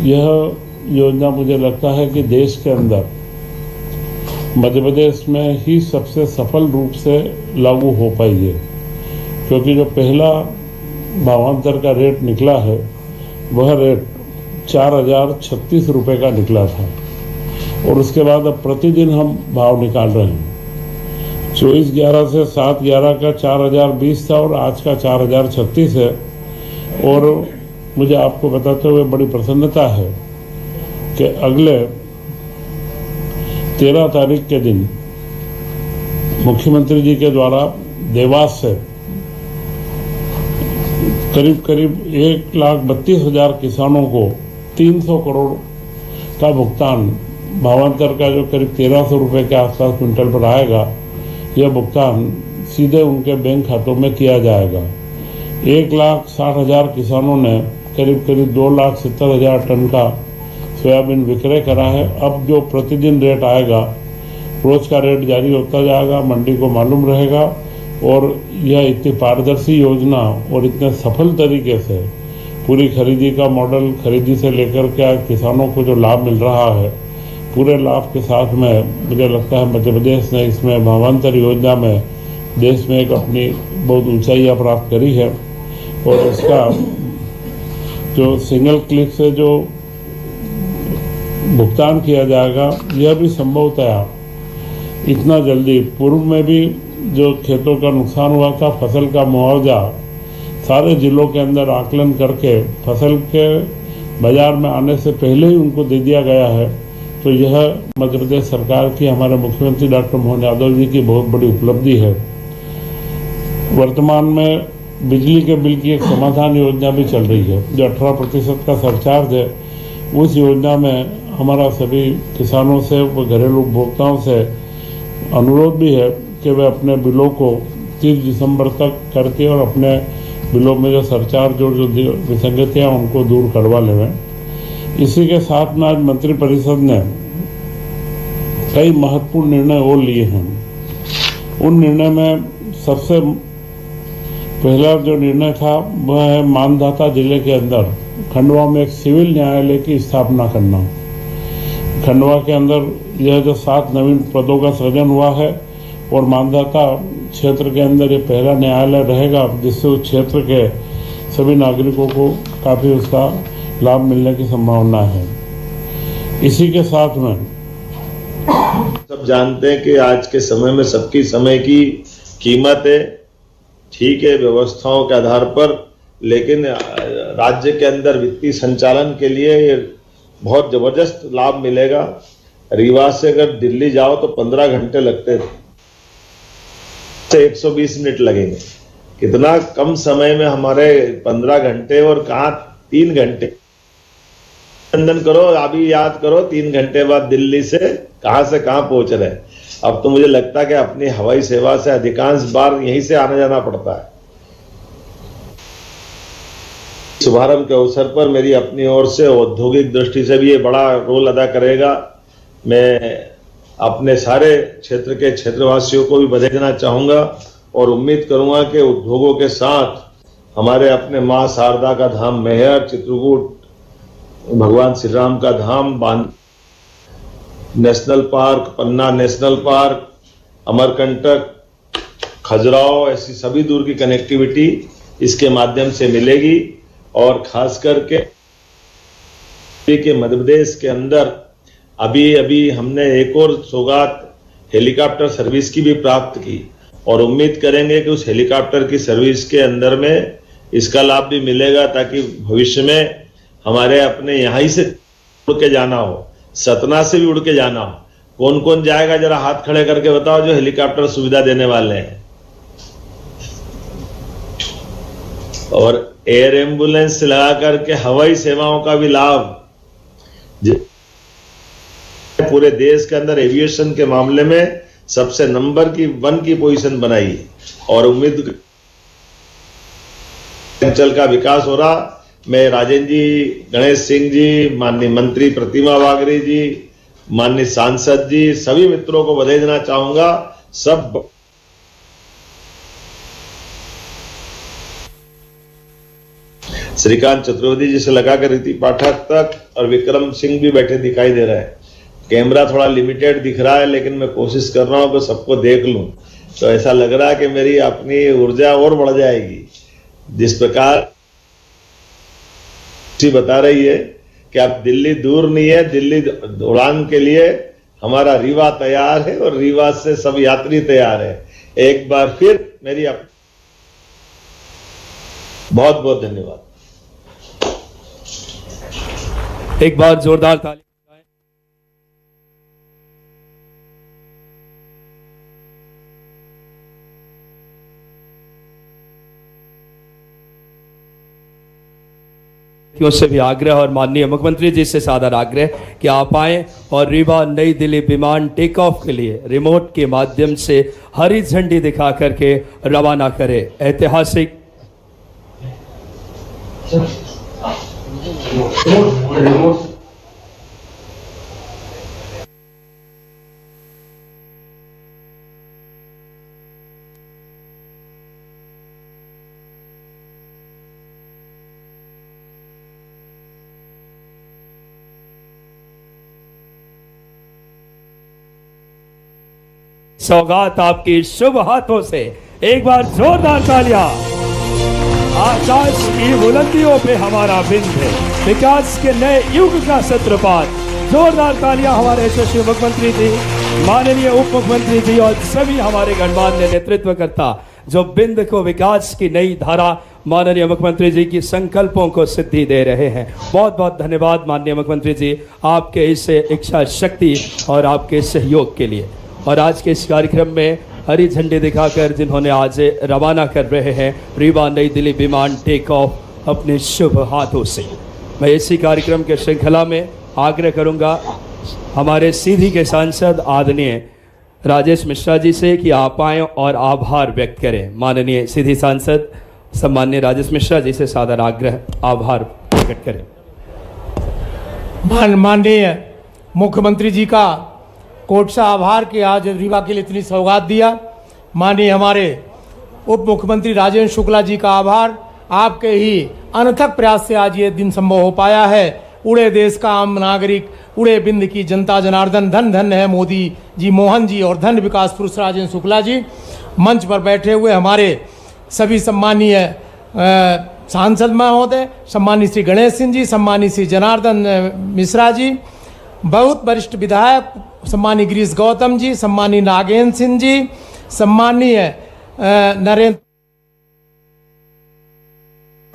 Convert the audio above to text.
यह योजना मुझे लगता है कि देश के अंदर मध्य प्रदेश में ही सबसे सफल रूप से लागू हो पाई है, क्योंकि जो पहला भावांतर का रेट निकला है वह रेट 4036 रुपये का निकला था और उसके बाद अब प्रतिदिन हम भाव निकाल रहे हैं। 24/11 से 7/11 का 4020 था और आज का 4036 है। और मुझे आपको बताते हुए बड़ी प्रसन्नता है कि अगले 13 तारीख के दिन मुख्यमंत्री जी के द्वारा देवास से करीब 1,32,000 किसानों को 300 करोड़ का भुगतान, भावांतर का जो करीब 1300 रुपये के आसपास क्विंटल पर आएगा, यह भुगतान सीधे उनके बैंक खातों में किया जाएगा। 1,60,000 किसानों ने करीब 2,70,000 टन का सोयाबीन विक्रय करा है। अब जो प्रतिदिन रेट आएगा, रोज का रेट जारी होता जाएगा, मंडी को मालूम रहेगा। और यह इतनी पारदर्शी योजना और इतने सफल तरीके से पूरी खरीदी का मॉडल, खरीदी से लेकर के किसानों को जो लाभ मिल रहा है, पूरे लाभ के साथ में मुझे लगता है मध्य प्रदेश ने इसमें भावांतर योजना में देश में एक अपनी बहुत ऊंचाइयाँ प्राप्त करी है। और इसका जो सिंगल क्लिक से जो भुगतान किया जाएगा, यह भी संभवतया इतना जल्दी, पूर्व में भी जो खेतों का नुकसान हुआ था, फसल का मुआवजा सारे जिलों के अंदर आकलन करके फसल के बाजार में आने से पहले ही उनको दे दिया गया है। तो यह मध्य प्रदेश सरकार की, हमारे मुख्यमंत्री डॉक्टर मोहन यादव जी की बहुत बड़ी उपलब्धि है। वर्तमान में बिजली के बिल की एक समाधान योजना भी चल रही है, जो 18% का सरचार्ज है। उस योजना में हमारा सभी किसानों से व घरेलू उपभोक्ताओं से अनुरोध भी है कि वे अपने बिलों को 30 दिसंबर तक करके और अपने बिलों में जो सरचार्ज जो विसंगतियाँ उनको दूर करवा लें। इसी के साथ में आज मंत्रिपरिषद ने कई महत्वपूर्ण निर्णय और लिए हैं। उन निर्णय में सबसे पहला जो निर्णय था वह है मानधाता जिले के अंदर खंडवा में एक सिविल न्यायालय की स्थापना करना। खंडवा के अंदर यह जो 7 नवीन पदों का सृजन हुआ है और मानधाता क्षेत्र के अंदर ये पहला न्यायालय रहेगा, जिससे उस क्षेत्र के सभी नागरिकों को काफ़ी उसका लाभ मिलने की संभावना है। इसी के साथ में सब जानते हैं कि आज के समय में सबकी समय की कीमत है, ठीक है, व्यवस्थाओं के आधार पर, लेकिन राज्य के अंदर वित्तीय संचालन के लिए ये बहुत जबरदस्त लाभ मिलेगा। रीवा से अगर दिल्ली जाओ तो 15 घंटे लगते थे, 120 मिनट लगेंगे। कितना कम समय में हमारे 15 घंटे और कहाँ 3 घंटे। अभिनंदन करो, अभी याद करो 3 घंटे बाद दिल्ली से कहां पहुंच रहे। अब तो मुझे लगता है कि अपनी हवाई सेवा से अधिकांश बार यहीं से आना जाना पड़ता है। शुभारंभ के अवसर पर मेरी अपनी ओर से औद्योगिक दृष्टि से भी ये बड़ा रोल अदा करेगा। मैं अपने सारे क्षेत्र के क्षेत्रवासियों को भी बधाई देना चाहूंगा और उम्मीद करूंगा कि उद्योगों के साथ हमारे अपने मां शारदा का धाम मैहर, चित्रकूट भगवान श्री राम का धाम, बांध नेशनल पार्क, पन्ना नेशनल पार्क, अमरकंटक, खजुराहो, ऐसी सभी दूर की कनेक्टिविटी इसके माध्यम से मिलेगी। और खास करके मध्य प्रदेश के अंदर अभी हमने एक और सौगात हेलीकॉप्टर सर्विस की भी प्राप्त की और उम्मीद करेंगे कि उस हेलीकॉप्टर की सर्विस के अंदर में इसका लाभ भी मिलेगा, ताकि भविष्य में हमारे अपने यहाँ ही से उड़ के जाना हो, सतना से भी उड़ के जाना हो। कौन कौन जाएगा जरा हाथ खड़े करके बताओ जो हेलीकॉप्टर सुविधा देने वाले हैं। और एयर एम्बुलेंस लगा करके हवाई सेवाओं का भी लाभ पूरे देश के अंदर एविएशन के मामले में सबसे नंबर 1 की पोजीशन बनाई और उम्मीद अंचल का विकास हो रहा। मैं राजेंद्र जी, गणेश सिंह जी, माननीय मंत्री प्रतिमा वागरे जी, माननीय सांसद जी, सभी मित्रों को बधाई देना चाहूंगा। सब श्रीकांत चतुर्वेदी जी से लगाकर रीति पाठक तक और विक्रम सिंह भी बैठे दिखाई दे रहे हैं। कैमरा थोड़ा लिमिटेड दिख रहा है, लेकिन मैं कोशिश कर रहा हूं कि सबको देख लूं, तो ऐसा लग रहा है कि मेरी अपनी ऊर्जा और बढ़ जाएगी। जिस प्रकार बता रही है कि अब दिल्ली दूर नहीं है, दिल्ली उड़ान के लिए हमारा रीवा तैयार है और रीवा से सब यात्री तैयार है। एक बार फिर मेरी बहुत बहुत धन्यवाद। एक बार जोरदार ताली। से भी आग्रह और माननीय मुख्यमंत्री जी से सादर आग्रह कि आप आए और रीवा नई दिल्ली विमान टेक ऑफ के लिए रिमोट के माध्यम से हरी झंडी दिखा करके रवाना करें। ऐतिहासिक सौगात आपकी शुभ हाथों से। एक बार जोरदार तालियां। आकाश की बुलंदियों पे हमारा बिंद है, विकास के नए युग का सूत्रपात। जोरदार तालियां हमारे यशस्वी मुख्यमंत्री जी, माननीय उप मुख्यमंत्री जी और सभी हमारे गणमान्य नेतृत्व करता जो बिंद को विकास की नई धारा माननीय मुख्यमंत्री जी की संकल्पों को सिद्धि दे रहे हैं। बहुत बहुत धन्यवाद माननीय मुख्यमंत्री जी, आपके इस इच्छा शक्ति और आपके सहयोग के लिए। और आज के इस कार्यक्रम में हरी झंडी दिखाकर जिन्होंने आज रवाना कर रहे हैं रीवा नई दिल्ली विमान टेक ऑफ अपने शुभ हाथों से, मैं इसी कार्यक्रम के श्रृंखला में आग्रह करूंगा हमारे सीधी के सांसद आदरणीय राजेश मिश्रा जी से कि आप आएँ और आभार व्यक्त करें। माननीय सीधी सांसद सम्माननीय राजेश मिश्रा जी से सादर आग्रह, आभार प्रकट करें। माननीय मुख्यमंत्री जी का कोट सा आभार कि आज रीवा के लिए इतनी सौगात दिया। माननीय हमारे उप मुख्यमंत्री राजेंद्र शुक्ला जी का आभार, आपके ही अनथक प्रयास से आज ये दिन संभव हो पाया है। उड़े देश का आम नागरिक, उड़े बिंद की जनता जनार्दन, धन धन है मोदी जी, मोहन जी और धन विकास पुरुष राजेंद्र शुक्ला जी। मंच पर बैठे हुए हमारे सभी सम्मानीय सांसद महोदय, सम्मानीय श्री गणेश सिंह जी, सम्मानीय श्री जनार्दन मिश्रा जी, बहुत वरिष्ठ विधायक सम्मानीय गिरीश गौतम जी, सम्मानीय नागेंद्र सिंह जी, सम्मानीय नरेंद्र